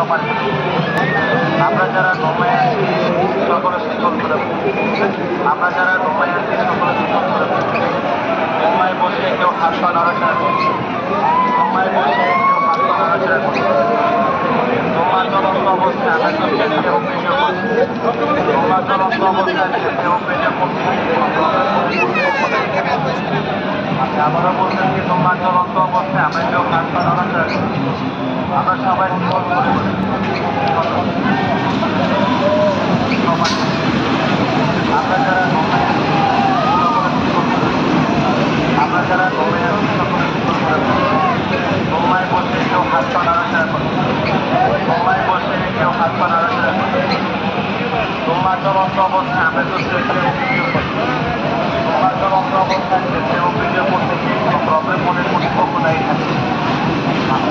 পারি। আমরা যারা ঘুমায় আছি সকলে শীতল করে, আমরা যারা ঘুমায় আছি সকলে শীতল করে, ঘুমায় বসে কেউ হাত পা নড়াচড়া করছে, ঘুমায় বসে কেউ হাত পা নড়াচড়া করছে, ঘুমা চলন্ত অবস্থায় আমরা চোখে কেউ পেটে করছি, ঘুমা চলন্ত অবস্থায় কেউ পেটে করছি। আমি আবারও বলতেছি, ঘুমা চলন্ত অবস্থায় আমরা কেউ হাত পা নড়াচড়া করছি, আমরা সবাই শীতল করে আমরা যারা ঘুমায় আছি আমরা যারা ঘুমায় আছি সকলে শীতল করে, ঘুমায় বসে কেউ হাত পা নাড়াচাড়া করে, ঘুমায় বসে কেউ হাত পা নাড়াচাড়া করে, ঘুমা চলন্ত অবস্থায় আমরা তো কেউ ভিডিও করি, ঘুমা চলন্ত অবস্থায় কেউ ভিডিও করতে গিয়ে কোনো প্রবলেম মনে করি কখনো এখানে। আমি